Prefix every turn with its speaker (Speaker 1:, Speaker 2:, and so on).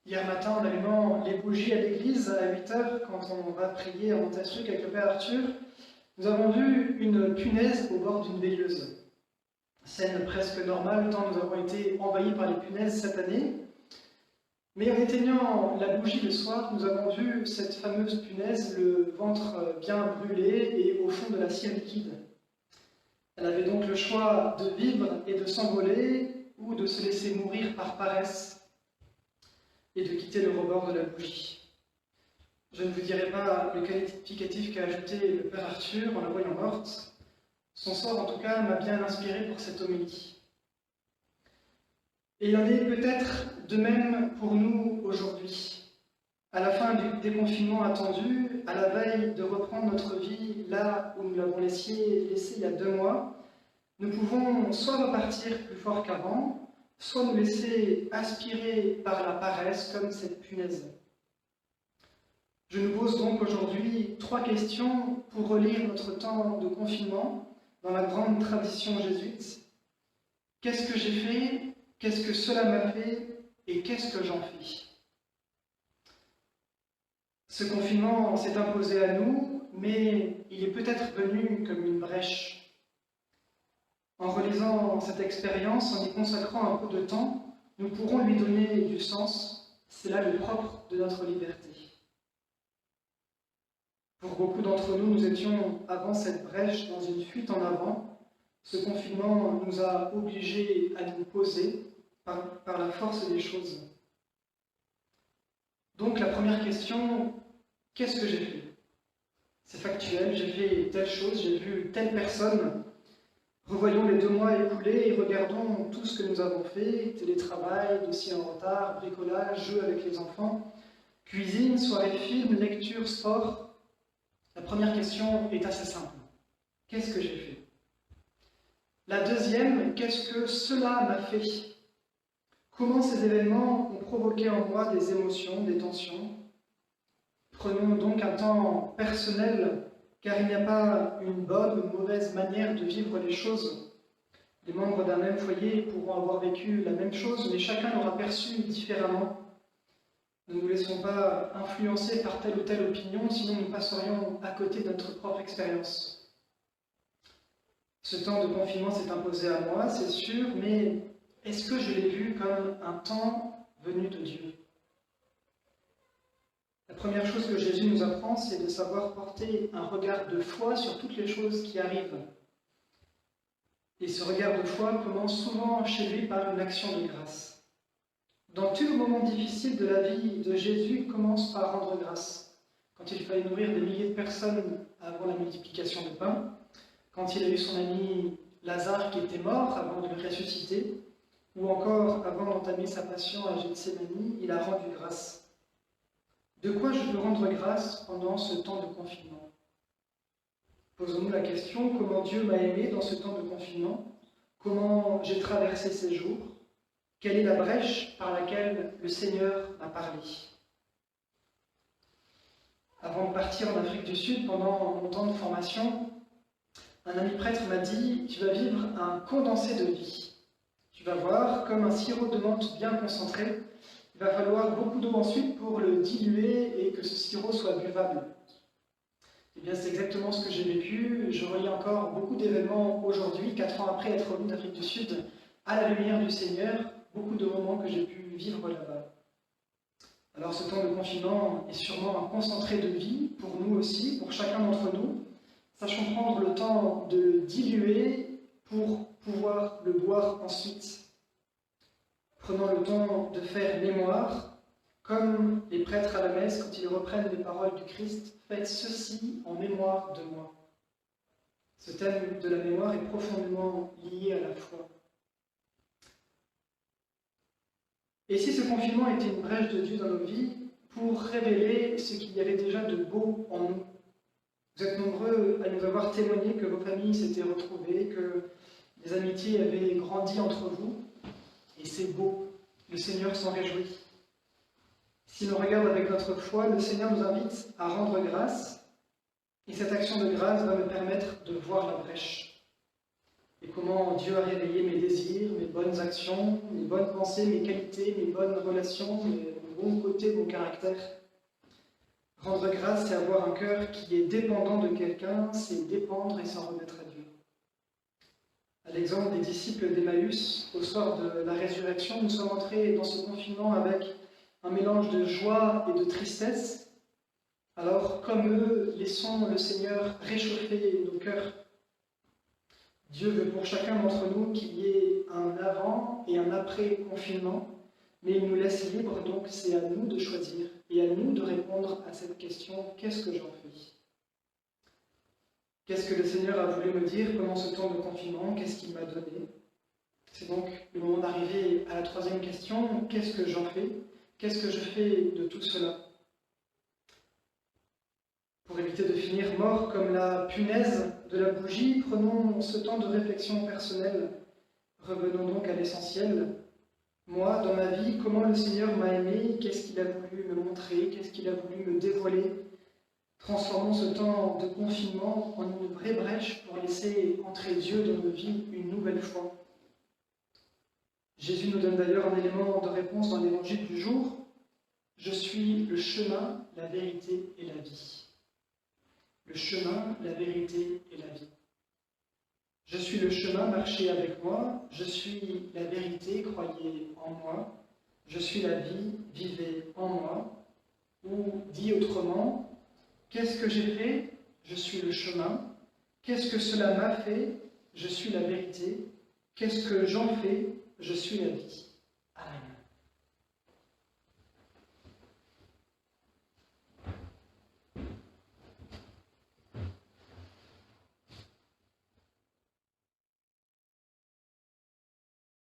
Speaker 1: Hier matin, en allumant les bougies à l'église à 8 heures, quand on va prier à Montessuc avec le Père Arthur, nous avons vu une punaise au bord d'une veilleuse. Scène presque normale, tant nous avons été envahis par les punaises cette année. Mais en éteignant la bougie le soir, nous avons vu cette fameuse punaise, le ventre bien brûlé et au fond de la cire liquide. Elle avait donc le choix de vivre et de s'envoler ou de se laisser mourir par paresse et de quitter le rebord de la bougie. Je ne vous dirai pas le qualificatif qu'a ajouté le Père Arthur en la voyant morte. Son sort, en tout cas, m'a bien inspiré pour cette homélie. Et il en est peut-être de même pour nous aujourd'hui. À la fin du déconfinement attendu, à la veille de reprendre notre vie là où nous l'avons laissé il y a 2 mois, nous pouvons soit repartir plus fort qu'avant, soit nous laisser aspirer par la paresse comme cette punaise. Je nous pose donc aujourd'hui 3 questions pour relire notre temps de confinement dans la grande tradition jésuite. Qu'est-ce que j'ai fait? Qu'est-ce que cela m'a fait? Et qu'est-ce que j'en fais? Ce confinement s'est imposé à nous, mais il est peut-être venu comme une brèche. En relisant cette expérience, en y consacrant un peu de temps, nous pourrons lui donner du sens. C'est là le propre de notre liberté. Pour beaucoup d'entre nous, nous étions avant cette brèche dans une fuite en avant. Ce confinement nous a obligés à nous poser par la force des choses. Donc la première question, qu'est-ce que j'ai fait? C'est factuel, j'ai fait telle chose, j'ai vu telle personne. Revoyons les 2 mois écoulés et regardons tout ce que nous avons fait, télétravail, dossier en retard, bricolage, jeux avec les enfants, cuisine, soirée film, lecture, sport. La première question est assez simple. Qu'est-ce que j'ai fait? La deuxième, qu'est-ce que cela m'a fait? Comment ces événements ont provoqué en moi des émotions, des tensions? Prenons donc un temps personnel, car il n'y a pas une bonne ou une mauvaise manière de vivre les choses. Les membres d'un même foyer pourront avoir vécu la même chose, mais chacun l'aura perçu différemment. Ne nous laissons pas influencer par telle ou telle opinion, sinon nous passerions à côté de notre propre expérience. Ce temps de confinement s'est imposé à moi, c'est sûr, mais est-ce que je l'ai vu comme un temps venu de Dieu? La première chose que Jésus nous apprend, c'est de savoir porter un regard de foi sur toutes les choses qui arrivent. Et ce regard de foi commence souvent chez lui par une action de grâce. Dans tous les moments difficiles de la vie de Jésus, il commence par rendre grâce. Quand il fallait nourrir des milliers de personnes avant la multiplication de pain, quand il a eu son ami Lazare qui était mort avant de le ressusciter, ou encore avant d'entamer sa passion à Gethsémani, il a rendu grâce. De quoi je peux rendre grâce pendant ce temps de confinement? Posons-nous la question, comment Dieu m'a aimé dans ce temps de confinement? Comment j'ai traversé ces jours? Quelle est la brèche par laquelle le Seigneur m'a parlé? Avant de partir en Afrique du Sud, pendant mon temps de formation, un ami prêtre m'a dit « Tu vas vivre un condensé de vie. Tu vas voir, comme un sirop de menthe bien concentré, il va falloir beaucoup d'eau ensuite pour le diluer et que ce sirop soit buvable. » Eh bien, c'est exactement ce que j'ai vécu. Je relis encore beaucoup d'événements aujourd'hui, 4 ans après être revenu d'Afrique du Sud, à la lumière du Seigneur, beaucoup de moments que j'ai pu vivre là-bas. Alors ce temps de confinement est sûrement un concentré de vie, pour nous aussi, pour chacun d'entre nous. Sachons prendre le temps de le diluer pour pouvoir le boire ensuite. Prenons le temps de faire mémoire, comme les prêtres à la messe quand ils reprennent les paroles du Christ, faites ceci en mémoire de moi. Ce thème de la mémoire est profondément lié à la foi. Et si ce confinement était une brèche de Dieu dans nos vies pour révéler ce qu'il y avait déjà de beau en nous? Vous êtes nombreux à nous avoir témoigné que vos familles s'étaient retrouvées, que les amitiés avaient grandi entre vous, et c'est beau, le Seigneur s'en réjouit. Si l'on regarde avec notre foi, le Seigneur nous invite à rendre grâce, et cette action de grâce va me permettre de voir la brèche. Et comment Dieu a réveillé mes désirs, mes bonnes actions, mes bonnes pensées, mes qualités, mes bonnes relations, mes bons côtés de mon caractère. Rendre grâce, c'est avoir un cœur qui est dépendant de quelqu'un, c'est dépendre et s'en remettre à Dieu. À l'exemple des disciples d'Emmaüs, au soir de la résurrection, nous sommes entrés dans ce confinement avec un mélange de joie et de tristesse. Alors, comme eux, laissons le Seigneur réchauffer nos cœurs. Dieu veut pour chacun d'entre nous qu'il y ait un avant et un après confinement, mais il nous laisse libres, donc c'est à nous de choisir et à nous de répondre à cette question « Qu'est-ce que j'en fais ?» Qu'est-ce que le Seigneur a voulu me dire pendant ce temps de confinement? Qu'est-ce qu'il m'a donné? C'est donc le moment d'arriver à la troisième question. Qu'est-ce que j'en fais? Qu'est-ce que je fais de tout cela? Pour éviter de finir mort comme la punaise de la bougie, prenons ce temps de réflexion personnelle. Revenons donc à l'essentiel. Moi, dans ma vie, comment le Seigneur m'a aimé? Qu'est-ce qu'il a voulu me montrer? Qu'est-ce qu'il a voulu me dévoiler? Transformons ce temps de confinement en une vraie brèche pour laisser entrer Dieu dans nos vies une nouvelle fois. Jésus nous donne d'ailleurs un élément de réponse dans l'évangile du jour. « Je suis le chemin, la vérité et la vie. » Le chemin, la vérité et la vie. Je suis le chemin, marchez avec moi. Je suis la vérité, croyez en moi. Je suis la vie, vivez en moi. Ou, dit autrement, qu'est-ce que j'ai fait? Je suis le chemin. Qu'est-ce que cela m'a fait? Je suis la vérité. Qu'est-ce que j'en fais? Je suis la vie. Amen.